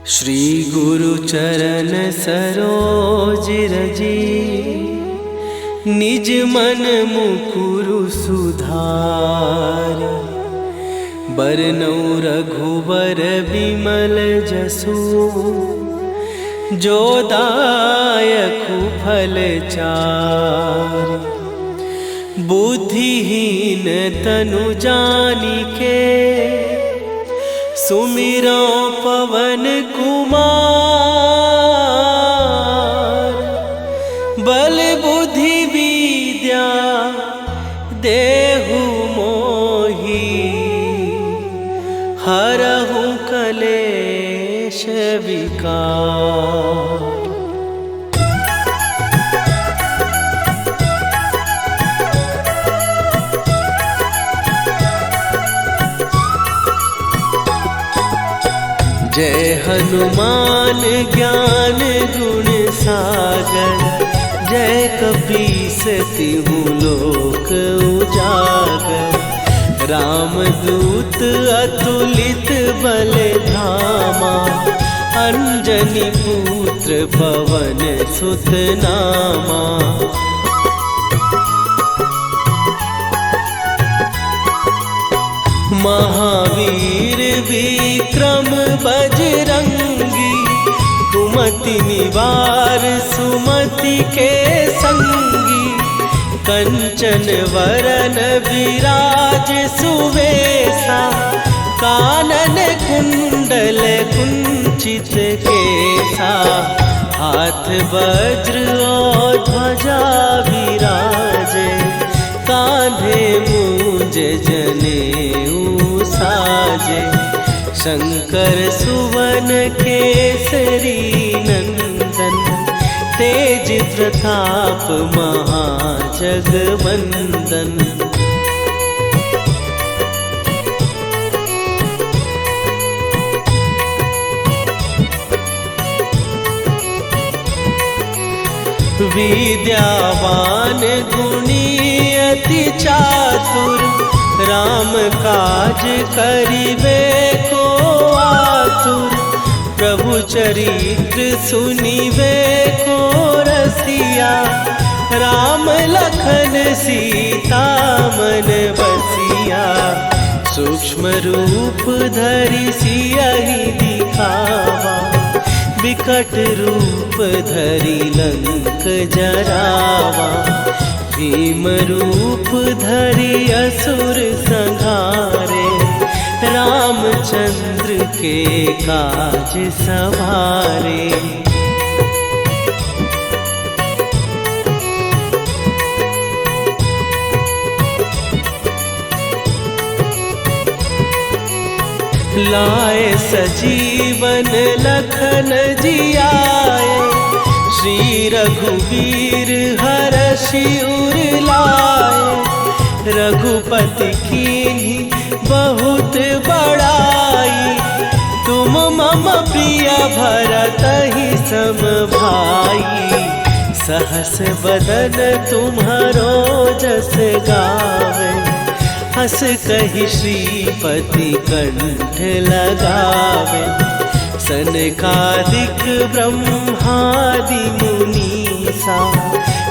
श्री गुरु चरण सरोज रजी, निज मन मुकुरु सुधार। बरनौ रघुबर बिमल जसु, जो दायकु फल चार। बुद्धिहीन तनु जानिके, सुमिरो पवन कुमार। बल बुद्धि विद्या देहु मोहि, हरहु कलेश विकार। जय हनुमान ज्ञान गुण सागर, जय कपीस तिहु लोक उजागर। रामदूत अतुलित बल धामा, अंजनी पुत्र पवन सुत नामा। महावीर विक्रम बजरंगी, कुमति निवार सुमति के संगी। कंचन वरन विराज सुवेशा, कानन कुंडल कुंचित केसा। हाथ वज्र और ध्वजा विराजे, कांधे मूंज जनेऊ साजे। शंकर सुवन केसरी नंदन, तेज प्रताप महाजगवंदन। विद्यावान गुणी अति चातुर, राम काज करिबे को आतुर। प्रभु चरित्र सुनिबे को रसिया, राम लखन सीता मन बसिया। सूक्ष्म रूप धरि सियहि दिखावा, विकट रूप धरि लंक जरावा। भीम रूप धरि असुर संहारे, रामचंद्र के काज सवारे। लाए सजीवन लखन जियाए, श्री रघुवीर हरषि उर लाए। रघुपति कीन्ही बहुत बड़ाई, तुम मम प्रिय भरतहि सम भाई। सहस बदन तुम्हारो जस गावे, हस कहि श्रीपति कंठ लगावे। सनकादिक ब्रह्मादि मुनीसा,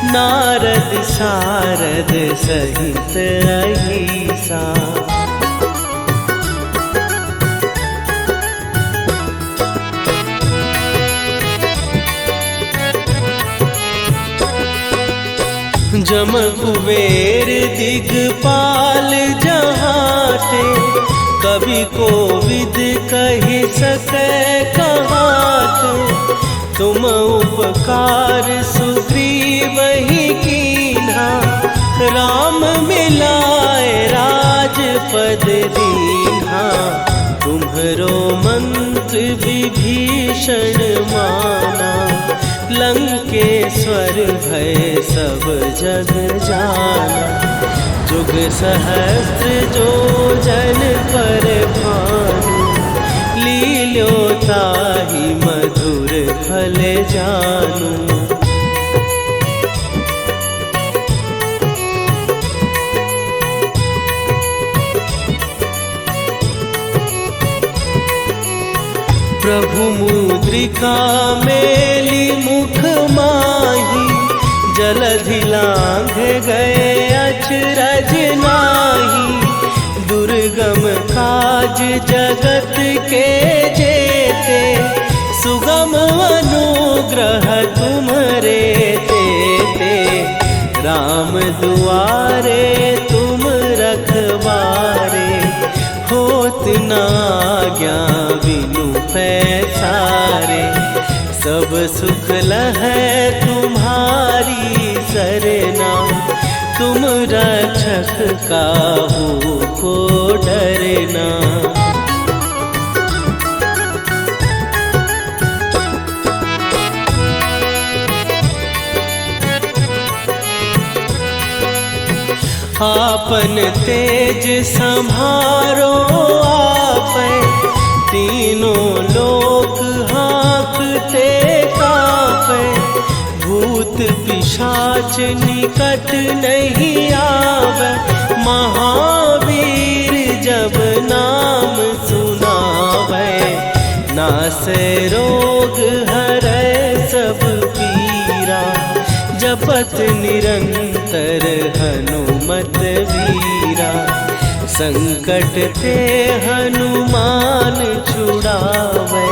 नारद सारद सहित अहिसा। जम कुबेर दिगपाल जहाते, कवि कोविद कहि सकै कहाते। तुम उपकार सुग्रीवहि कीन्हा, राम मिलाए राजपद दीन्हा। तुम्हरो मंत्र विभीषण माना, लंकेश्वर भय सब जग जाना। जुग सहस्त्र जो जन पर भानु, लील्यो ताहि मधुर फल जानू। प्रभु मुद्रिका मेली मुख माही, जलधि लांघ गए अचरज नाही। दुर्गम काज जगत के जेते, सुगम अनुग्रह तुम्हरे तेते। राम दुआरे तुम रखवारे, होत न आज्ञा बिनु पैसारे। सब सुख लहै तुम्हारी सरना, तुम रक्षक काहू को डरना। आपन तेज संभारो आपै, तीनों लोक हाँकते कांपै। भूत पिशाच निकट नहीं आवे, महावीर जब नाम सुनावे। नासै रोग हरै सब पीरा, जपत निरंतर हनुमत वीरा। संकट ते हनुमान छुड़ावे,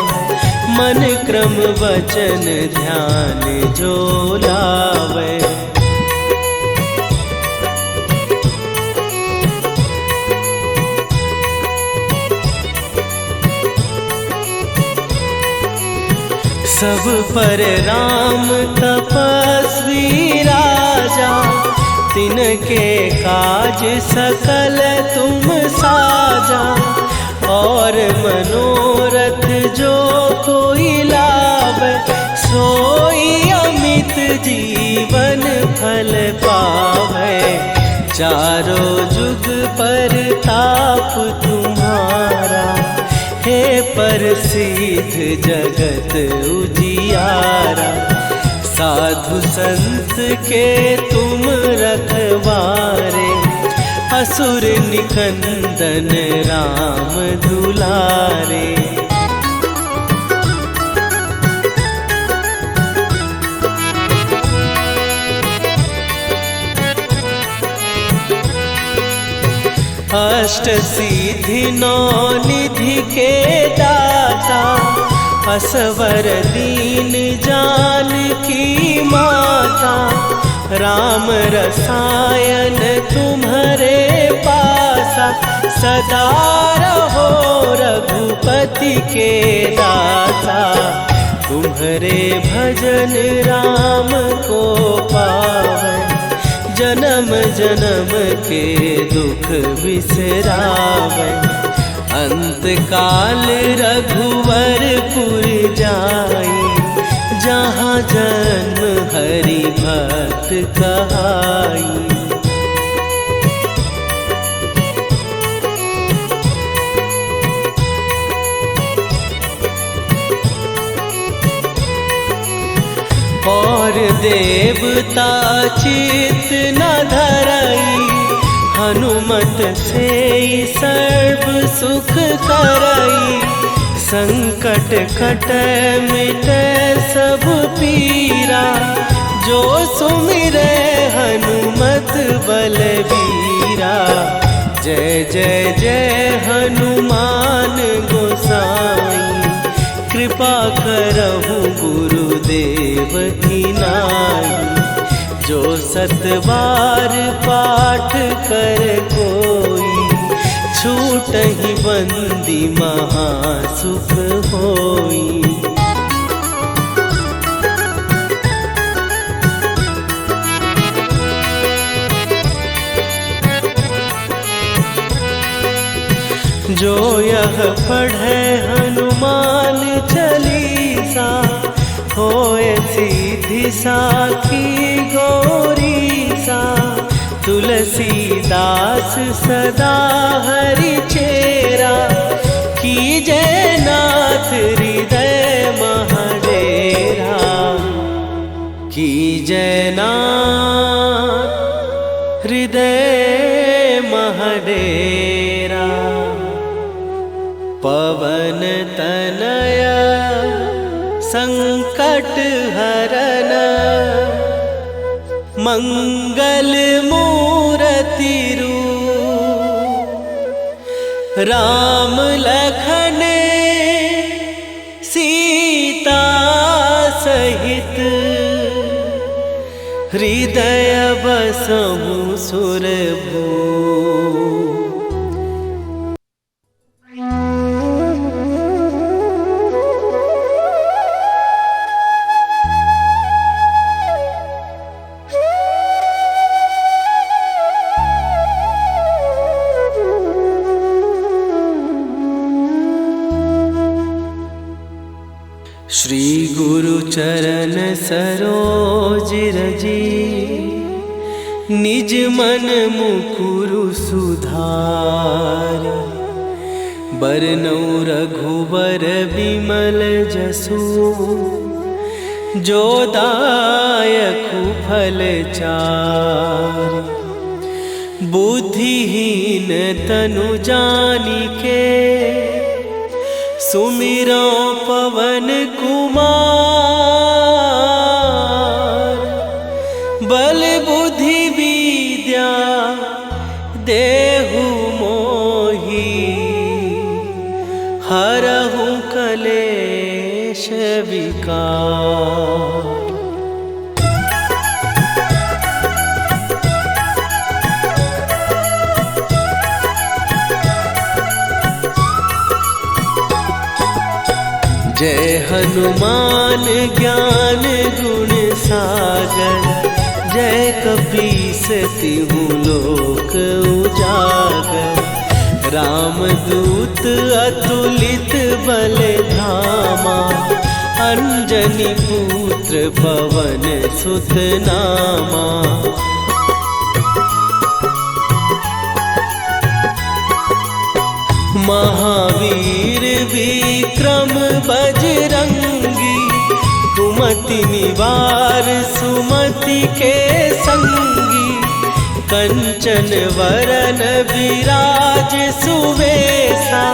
मन क्रम वचन ध्यान जो लावे। सब पर राम तपस्वी राजा, तिनके काज सकल तुम साजा। और मनोरथ जो कोई लावे, सोई अमित जीवन फल पावे। चारों जुग पर ताप तुम्हारा, हे प्रसिद्ध जगत उजियारा। साधु संत के तुम रखवारे, असुर निकंदन राम दुलारे। अष्ट सिद्धि नौ निधि के दाता, असवर दीन जानकी माता। राम रसायन तुम्हारे पासा, सदा रहो रघुपति के दासा। तुम्हारे भजन राम को पावै, जन्म जन्म के दुख बिसरावै। अंत काल रघुवरपुर जाई, जहाँ जन्म हरि भक्त कहाई। और देवता चित न धरई, हनुमत से सर्व सुख करई। संकट कटै मिटै सब पीरा, जो सुमिरै हनुमत बलबीरा। जय जय जय हनुमान गोसाई, कृपा करहु गुरुदेव की नाई। जो सत बार पाठ कर कोई, छूटहि बंदी महासुख होई। जो यह पढ़े हनुमान चालीसा, होए सीधी साखी गौरीसा। तुलसीदास सदा हरि चेरा, कीजय नाथ हृदय महडेरा। कीजय नाथ हृदय महडेरा। पवन तनय संकट हरन मंगल मूर्ति रूप राम लखन सीता सहित हृदय बसहु सुरभू। श्री गुरु चरण सरोज रजी निज मन मुकुरु सुधार। बरनउँ रघुबर बिमल जसु जो दायकु फल चार। बुद्धिहीन तनु जानिके सुमिरो पवन कुमार। बल बुद्धि विद्या देहु मोहि हरहु कलेश विकार। जय हनुमान ज्ञान गुण सागर। जय कपीस तिहु लोक उजागर। रामदूत अतुलित बल धामा। अंजनी पुत्र पवन सुत नामा। महावीर विक्रम बजरंगी। कुमति निवार सुमति के संगी। कंचन वरन विराज सुवेशा।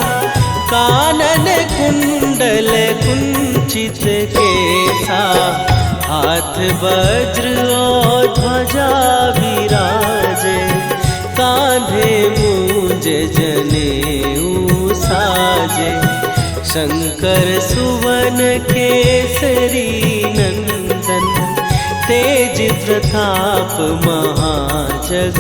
कानन कुंडल कुंचित केसा। हाथ वज्र और ध्वजा विराजे। कांधे मूंज जनेऊ साजे। शंकर सुवन केसरी नंदन। तेज प्रताप महाजगवंदन।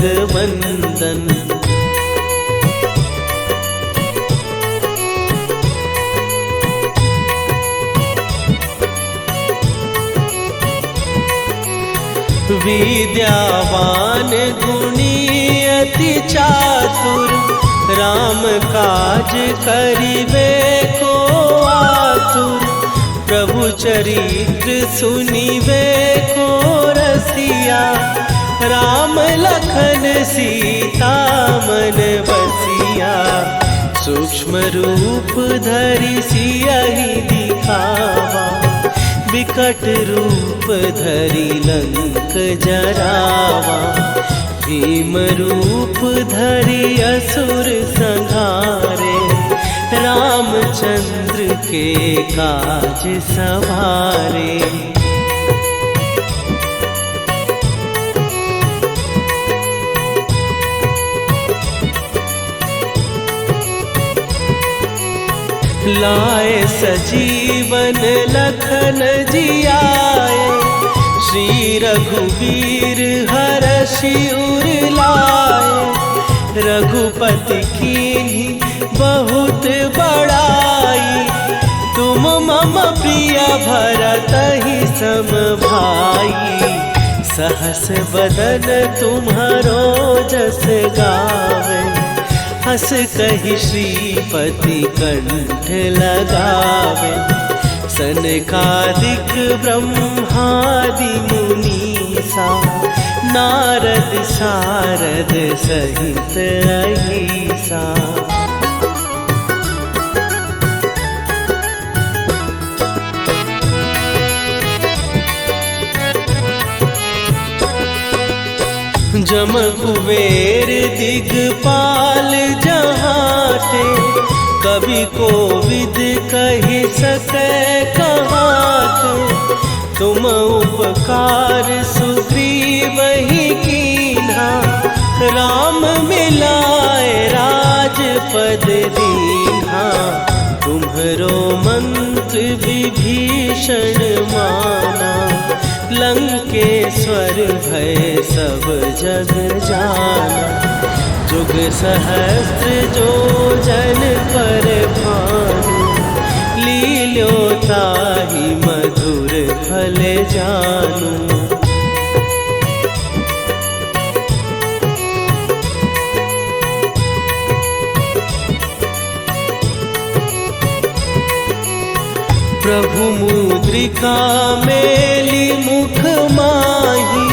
विद्यावान गुणी अति चातुर। राम काज करिबे को आतुर। प्रभु चरित्र सुनिबे को रसिया। राम लखन सीता मन बसिया। सूक्ष्म रूप धरि सियहि दिखावा। विकट रूप धरि लंक जरावा। भीम रूप धरि असुर संहारे। रामचंद्र के काज सवारे। लाए सजीवन लखन जियाए। श्री रघुवीर हरषि उर लाए। रघुपति कीन्ही बहुत बड़ाई। तुम मम प्रिय भरतहि सम भाई। सहस बदन तुम्हारो जस गावे। हस कहि श्रीपति कंठ लगावे। सनकादिक ब्रह्मादि मुनीसा। नारद सारद सहित अहिसा। जम कुबेर दिगपाल जहाते। कवि कोविद कहि सकै कहाते। तुम उपकार सुग्रीव ही कीन्हा, राम मिलाए राजपद दीन्हा। तुम्हरो मंत्र विभीषण माना, लंकेश्वर भय सब जग जाना। जुग सहस्त्र जो जन पर भानु, लील्यो ताहि मधुर फल जानू। प्रभु मुद्रिका मेली मुख माही,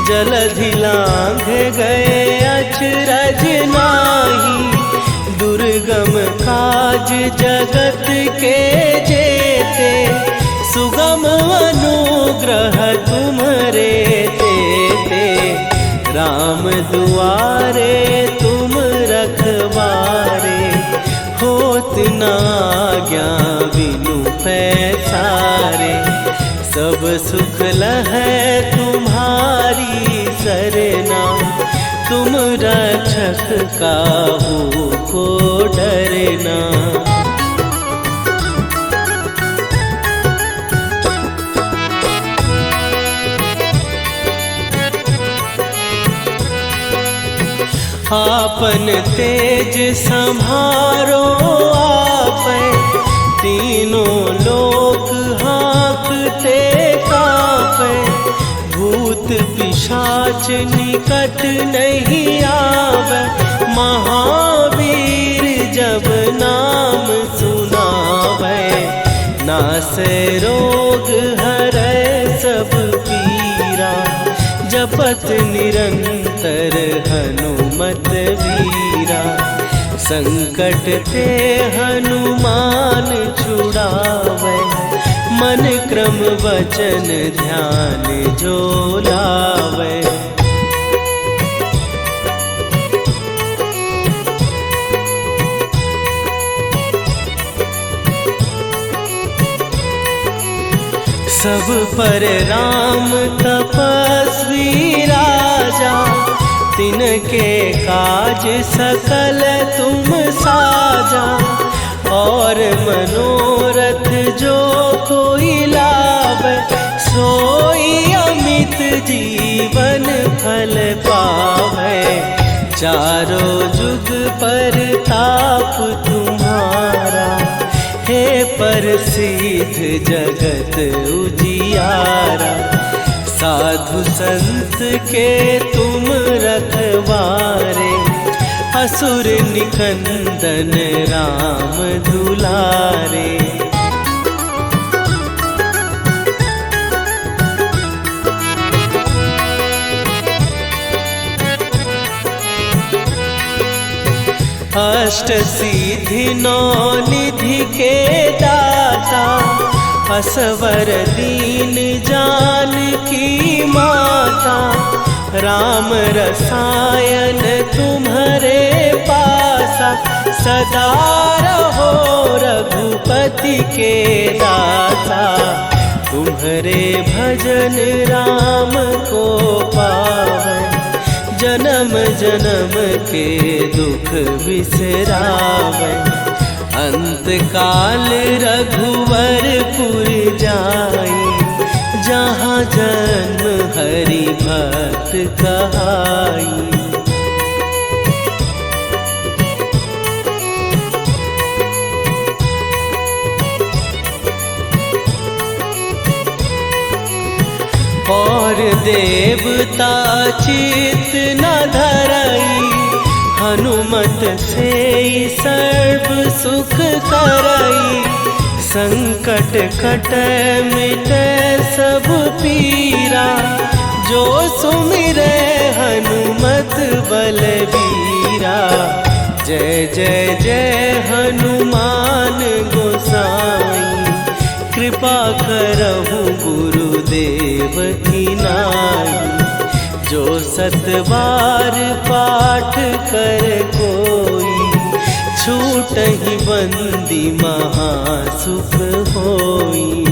जलधि लांघ गए अचरज नाहि। दुर्गम काज जगत के जेते, सुगम अनुग्रह तुम्हरे तेते। राम दुआरे तुम रखवारे, होत न आज्ञा बिनु पैसारे। सब सुख लहै तुम्हारी सरना, तुम रक्षक काहू को डरना। आपन तेज संभारो आपै, तीनों लोक हाँकते कांपै। भूत पिशाच निकट नहीं आवे, महावीर जब नाम सुनावे। नासै रोग हरै सब पीरा, जपत निरंतर हनुमत वीरा। संकट ते हनुमान छुड़ावे, मन क्रम वचन ध्यान जो लावे। सब पर राम तपस्वी राजा, तिनके काज सकल तुम साजा। और मनोरथ जो कोई लावे, सोई अमित जीवन फल पावे। चारों जुग पर ताप तुम्हारा, हे प्रसिद्ध जगत उजियारा। साधु संत के तुम रखवारे, असुर निकंदन राम दुलारे। अष्ट सिद्धि नौ निधि के दाता, असवर दीन जानकी माता। राम रसायन तुम्हारे पासा, सदा रहो रघुपति के दासा। तुम्हारे भजन राम को पावे, जन्म जन्म के दुख बिसरावे। अंत काल रघुवरपुर जाई, जहाँ जन्म हरि भक्त कहाई। और देवता चित न धरई, हनुमत से सर्व सुख करई। संकट कटै मिटै सब पीरा, जो सुमिरै हनुमत बलबीरा। जय जय जय हनुमान गोसाई, कृपा करहु गुरुदेव की नाई। जो सतबार पाठ कर कोई, छूटहि बंदी महासुख होई।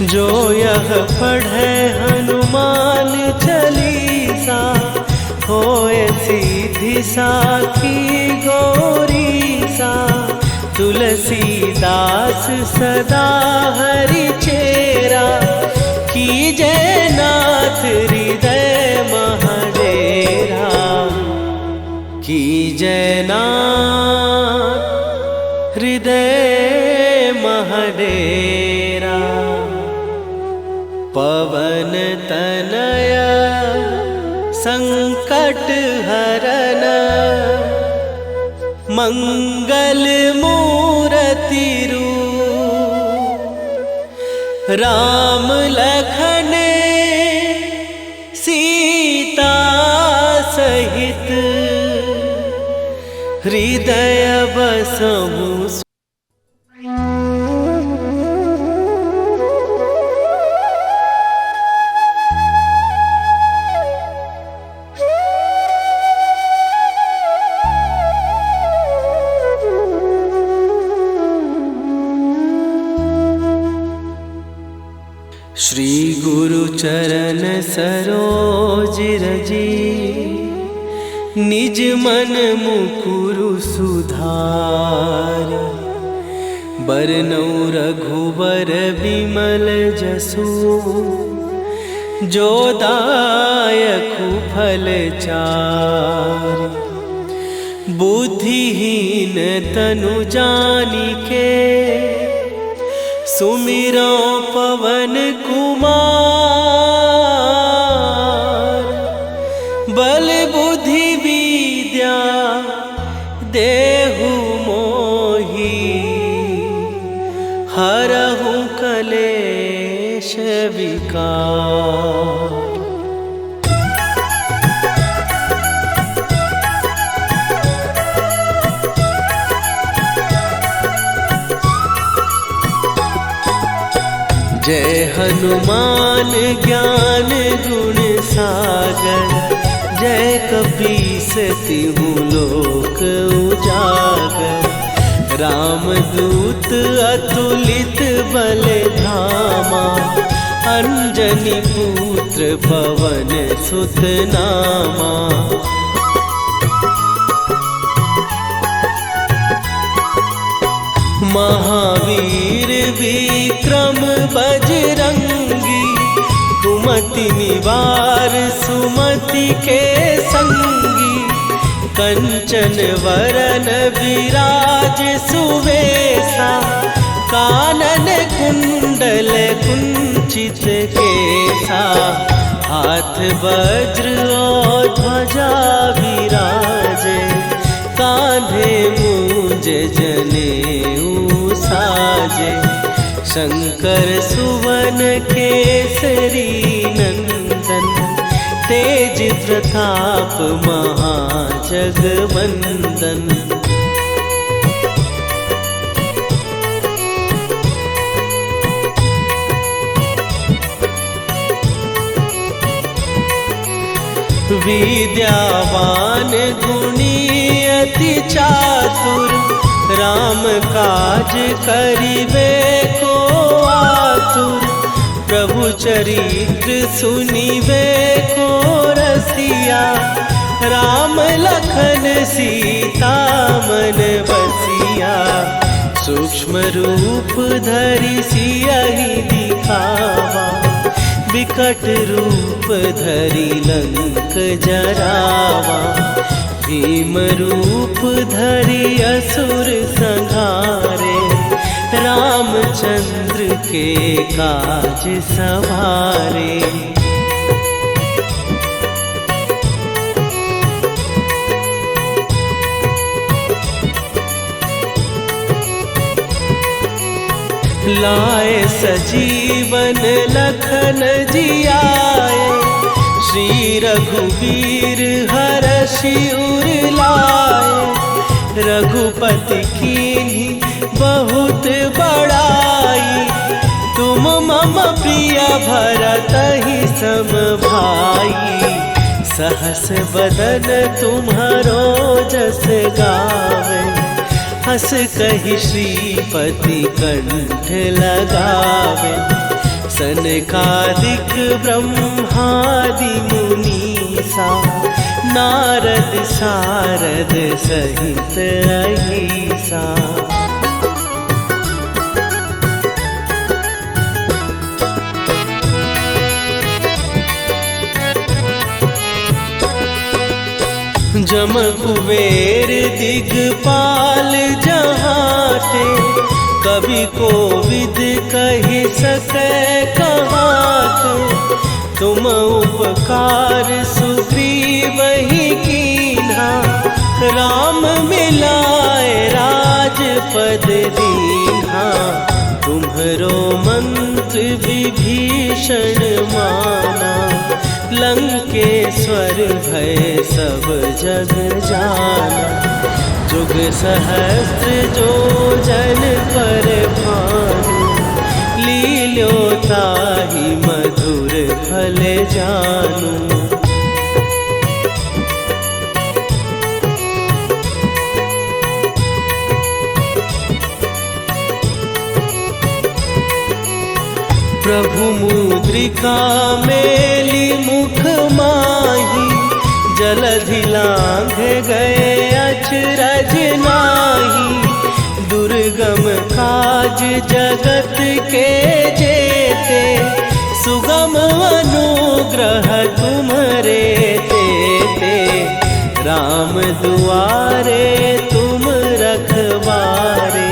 जो यह पढ़े हनुमान चालीसा, होए सीधी साखी गौरी सा। तुलसीदास सदा हरि चेरा, कीजय नाथ हृदय महडेरा। कीजय नाथ हृदय महडेरा। पवन तनय संकट हरन, मंगल मूरति रूप। राम लखन सीता सहित, हृदय बसहु। श्री गुरु चरण सरोज रजी, निज मन मुकुरु सुधार। बरनौ रघुबर विमल जसु, जो दायकु फल चार। बुद्धिहीन तनु जानिके, सुमिरो पवन कुमार। बल बुद्धि विद्या देहु मोहि, हरहु कलेश विकार। जय हनुमान ज्ञान गुण सागर, जय कपीस तिहु लोक उजागर। रामदूत अतुलित बल धामा, अंजनी पुत्र पवन सुत नामा। महावीर विक्रम बजरंगी, कुमति निवार सुमति के संगी। कंचन वरन विराज सुवेशा, कानन कुंडल कुंचित केसा। हाथ वज्र और ध्वजा विराजे, कांधे मूंज जनेऊ साजे। शंकर सुवन केसरी नंदन, तेज प्रताप महाजगवंदन। विद्यावान गुणी अति चातुर, राम काज करिबे को आतुर। प्रभु चरित्र सुनिबे को रसिया, राम लखन सीता मन बसिया। सूक्ष्म रूप धरि सियहि दिखावा, विकट रूप धरि लंक जरावा। भीम रूप धरि असुर संहारे, रामचंद्र के काज सवारे। लाए सजीवन लखन जियाए, श्री रघुवीर हरषि उर लाए। रघुपति कीन्ही बहुत बड़ाई, तुम मम प्रिय भरतहि सम भाई। सहस बदन तुम्हारो जस गावे, हस कहि श्रीपति कंठ लगावे। सनकादिक ब्रह्मादि मुनीसा नारद सारद सहित अहिसा। जम कुबेर दिगपाल जहाँ थे, कवि को विद कहि सकै कहाते। तुम उपकार सुग्रीव ही कीन्हा, राम मिलाए राजपद दीन्हा। तुम्हरो मंत्र विभीषण माना, लंकेश्वर भय सब जग जाना। जुग सहस्त्र जो जन पर भानु, लील्यो ताहि मधुर फल जानू। प्रभु मुद्रिका मेली मुख माही, जलधि लांघ गए अचरज नाही। दुर्गम काज जगत के जेते, सुगम अनुग्रह तुम्हरे तेते। राम दुआरे तुम रखवारे,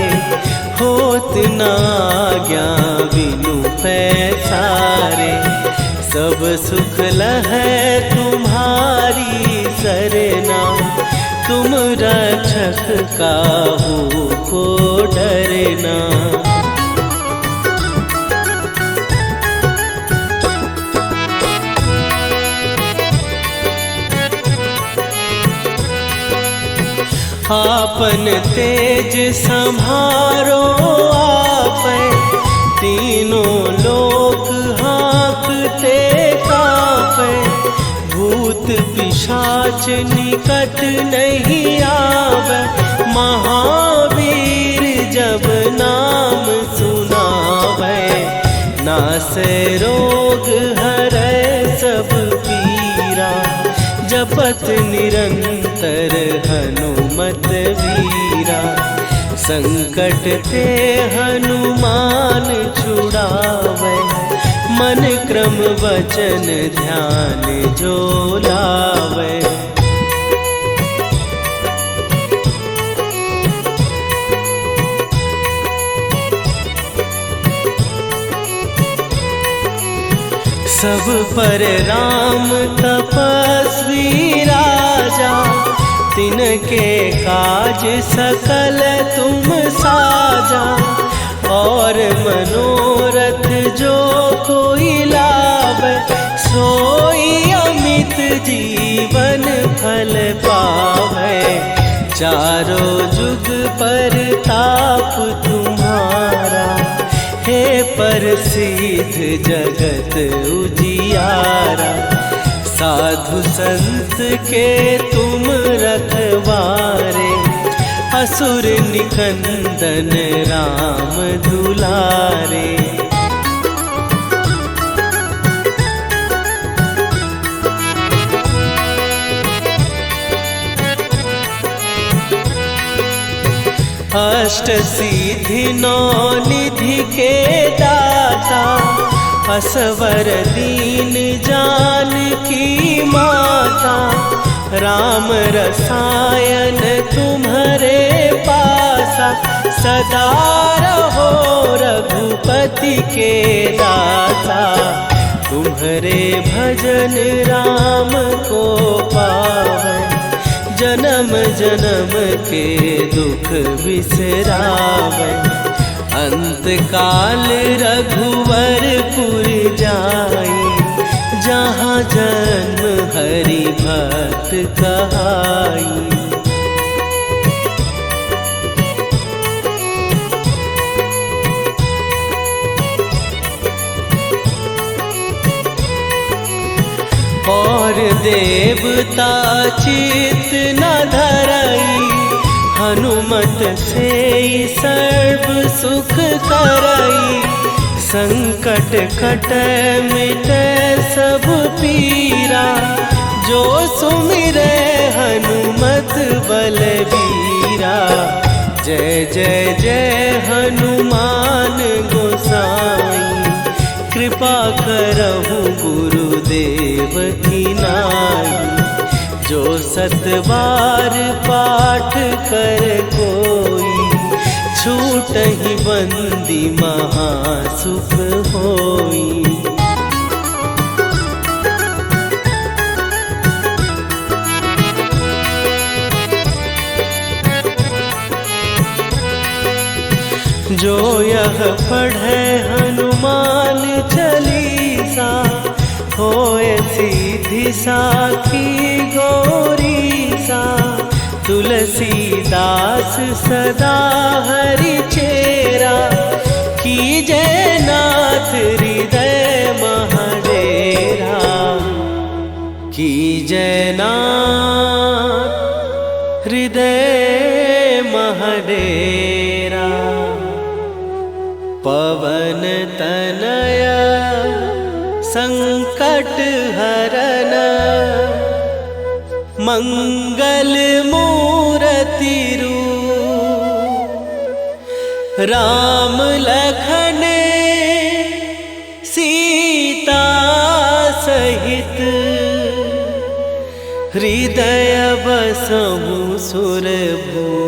होत न आज्ञा बिनु पैसारे। सब सुख लहै तुम्हारी सरना, तुम रक्षक काहू को डरना। आपन तेज संभारो आपै, तीनों लोक हाँकते कापै। भूत पिशाच निकट नहीं आवे, महावीर जब नाम सुनावे। नासै रोग हरै सब पीरा, जपत निरंतर हनुमत वीरा। संकट ते हनुमान छुड़ावे, मन क्रम वचन ध्यान जो लावे। सब पर राम तपस्वी राजा, तिनके काज सकल तुम साजा। और मनोरथ जो कोई लावे, सोई अमित जीवन फल पावे। चारों जुग पर ताप तुम्हारा, हे प्रसिद्ध जगत उजियारा। साधु संत के तुम रखवारे, असुर निकंदन राम दुलारे। अष्ट सिद्धि नौ निधि के दाता, असवर दीन जानकी माता। राम रसायन तुम्हारे पासा, सदा रहो रघुपति के दासा। तुम्हारे भजन राम को पावे, जन्म जन्म के दुख बिसरावे। अंत काल रघुवरपुर जाई, जहाँ जन्म हरि भक्त कहाई। और देवता चित न धरई, हनुमत से सर्व सुख करई। संकट कटे मिटे सब पीरा, जो सुमिरे हनुमत बलबीरा। जय जय जय हनुमान गोसाई, कृपा करहु गुरुदेव की नाई। जो 7 बार पाठ कर कोई, छूटहि बंदी महासुख होई। जो यह पढ़े हनुमान चालीसा, होए सीधी साखी गौरीसा। तुलसीदास सदा हरि चेरा, कीजय नाथ हृदय महडेरा। कीजय नाथ हृदय महडेरा। पवन तनया संकट हरन, मंगल मूर्ति रूप। राम लखन सीता सहित, हृदय बसहु सुरभूप।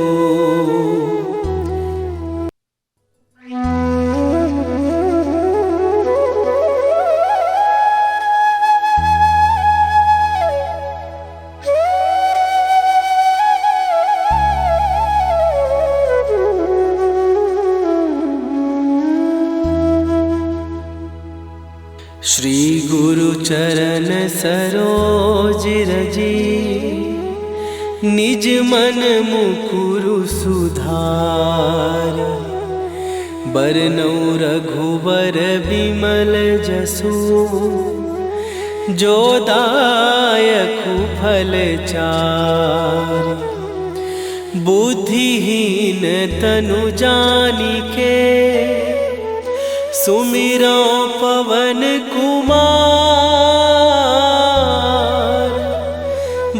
श्री गुरु चरण सरोज रजी, निज मन मुकुरु सुधार। बरनउँ रघुबर बिमल जसु, जो दायकु फल चारि। बुद्धिहीन तनु जानिके, सुमिरो पवन कुमार।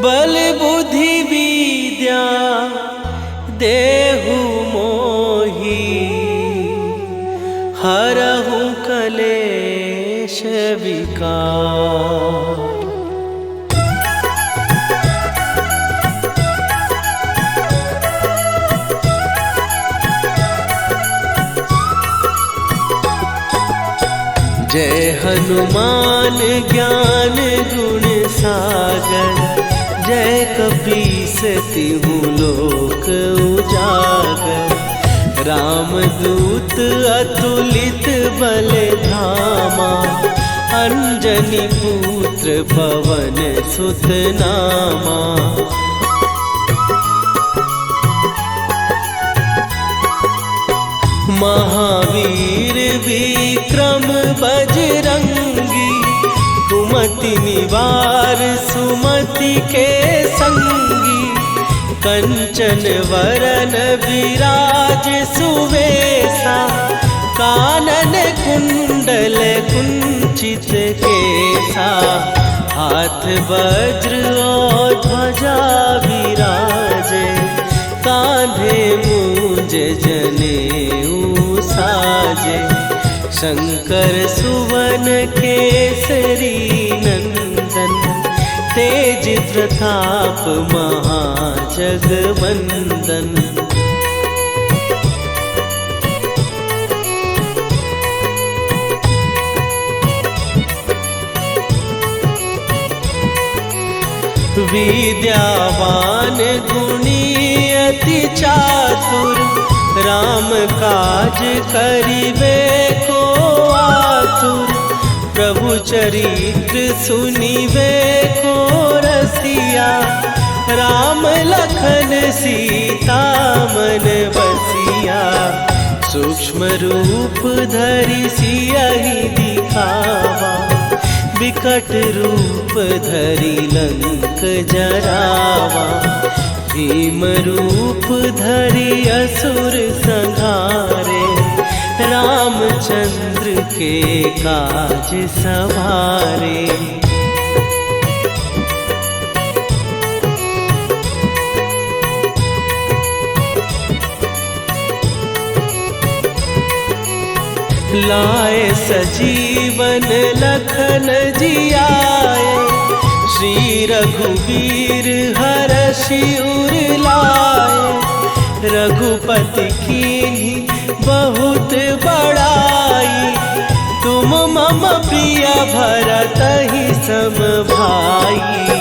बल बुद्धि विद्या देहु मोहि, हरहु कलेश विकार। जय हनुमान ज्ञान गुण सागर, जय कपीस तिहु लोक उजागर। रामदूत अतुलित बल धामा, अंजनी पुत्र पवन सुत नामा। महावीर विक्रम बजरंगी, कुमति निवार सुमति के संगी। कंचन वरन विराज सुवेसा, कानन कुंडल कुंचित केसा। हाथ वज्र और ध्वजा विराजे, कांधे मूंज जनेऊ साजे। शंकर सुवन केसरी नंदन, तेज प्रताप महाजगवंदन। विद्यावान गुणी अति चातुर, राम काज करिबे को आतुर। प्रभु चरित्र सुनिबे को रसिया, राम लखन सीता मन बसिया। सूक्ष्म रूप धरि सियहि दिखावा, विकट रूप धरि लंक जरावा। भीम रूप धरि असुर संहारे, रामचंद्र के काज सवारे। लाए सजीवन लखन जियाए, श्री रघुवीर हरषि उर लाए। रघुपति कीन्ही बहुत बड़ाई, तुम मम प्रिय भरतहि सम भाई।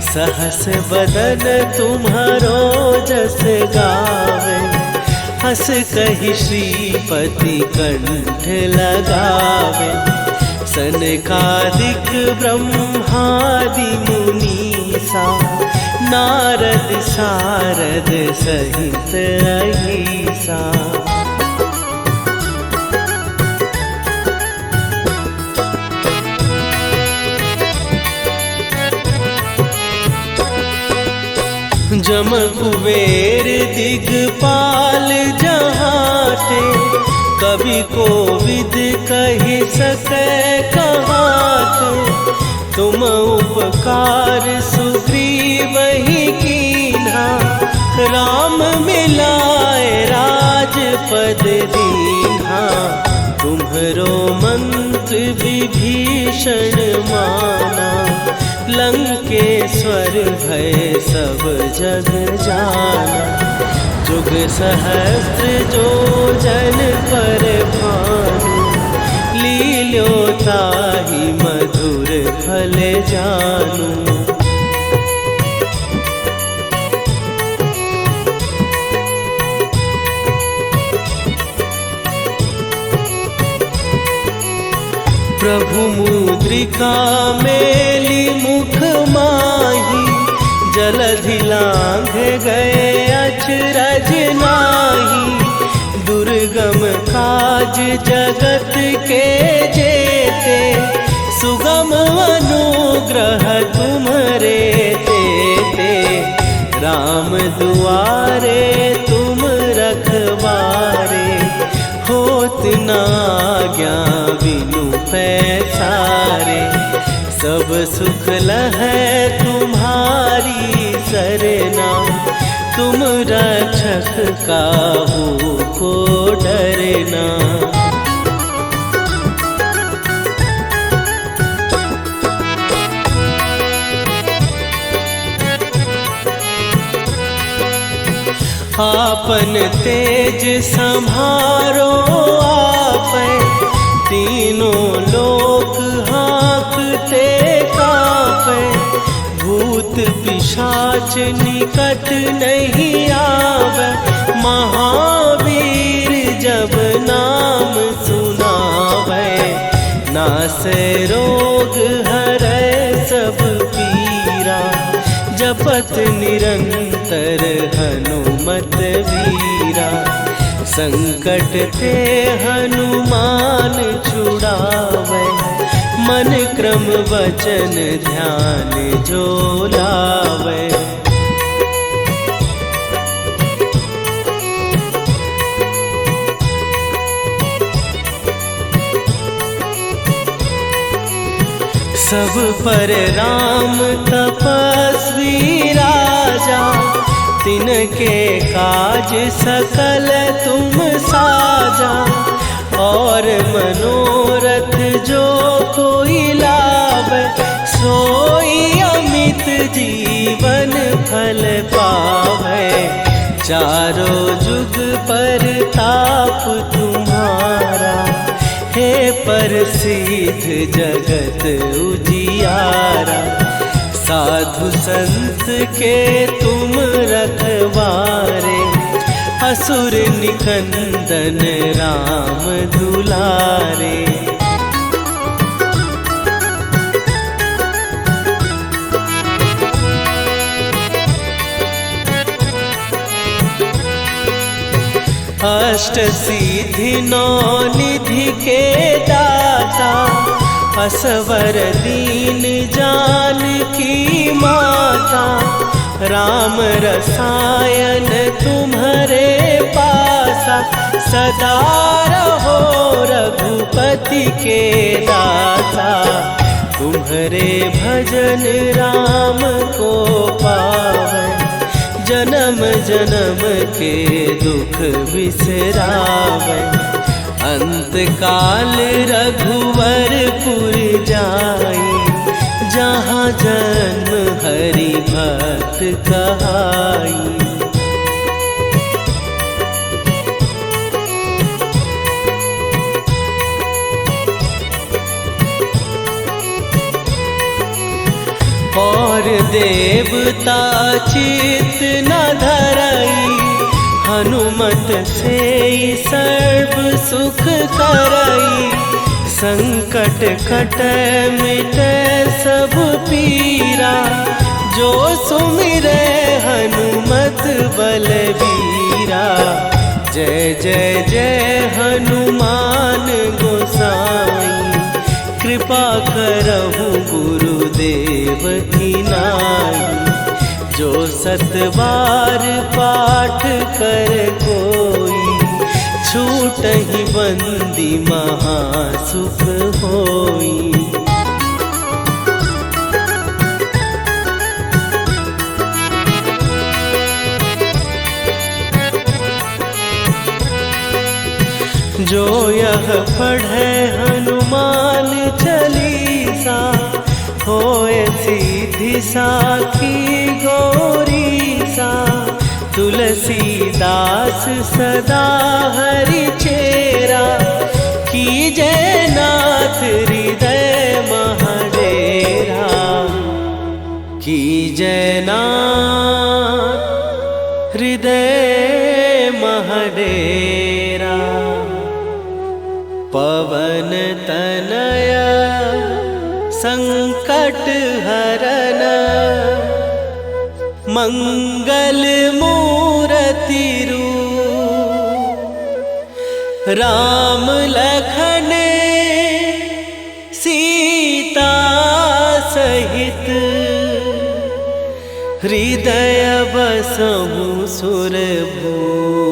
सहस बदन तुम्हारो जस गावे, हस कहि श्रीपति कंठ लगावे। सनकादिक ब्रह्मादि मुनीसा, नारद सारद सहित अहिसा। जम कुबेर दिगपाल जहाते, कवि कोविद कहि सकै कहाते। तुम उपकार सुग्रीवहि कीन्हा, राम मिलाए राजपद दीन्हा। तुम्हरो मंत्र विभीषण माना, लंकेश्वर भय सब जग जाना। जुग सहस्त्र जो जन पर भानु, लील्यो ताहि मधुर फल जानू। प्रभु मुद्रिका मेली मुख माही, जलधि लांघ गए अचरज नाही। दुर्गम काज जगत के जेते, सुगम अनुग्रह तुम्हरे तेते। राम दुआरे तुम रखवारे, होत न आज्ञा बिनु पैसारे। सब सुख लहै तुम्हारी सरना, तुम रक्षक काहू को डरना। आपन तेज सम्हारो आपै, तीनों लोक हाँकते कांपै। भूत पिशाच निकट नहीं आवे, महावीर जब नाम सुनावे। नासै रोग हरै सब पीरा, जपत निरंतर हनुमत वीरा। संकट ते हनुमान छुड़ावे, मन क्रम वचन ध्यान जो लावे। सब पर राम तपस्वी राजा, तिनके काज सकल तुम साजा। और मनोरथ जो कोई लावे, सोई अमित जीवन फल पावे। चारों जुग पर ताप तुम्हारा, हे प्रसिद्ध जगत उजियारा। साधु संत के तुम रखवारे, असुर निकंदन राम दुलारे। अष्ट सिद्धि नौ निधि के दाता, असवर दीन जानकी माता। राम रसायन तुम्हारे पास, दासा, सदा रहो रघुपति के दासा। तुम्हारे भजन राम को पावै, जन्म जन्म के दुख बिसरावै। अंत काल रघुवरपुर जाई, जहाँ जन्म हरि भक्त कहाई। और देवता चित न धरई, हनुमत से सर्व सुख करई। संकट कटै मिटै सब पीरा, जो सुमिरै हनुमत बलबीरा। जय जय जय हनुमान गोसाई, कृपा करहु गुरुदेव की नाई। जो सत बार पाठ कर कोई, छूटहि बंदी महासुख होई। जो यह पढ़े हनुमान चालीसा, होए सीधी साखी गौरीसा। तुलसीदास सदा हरि चेरा, कीजय नाथ हृदय महडेरा। कीजय नाथ हृदय महडेरा। पवन तनया संकट हरन, मंगल मूरति रूप। राम लखन सीता सहित, हृदय बसहु सुरभूप।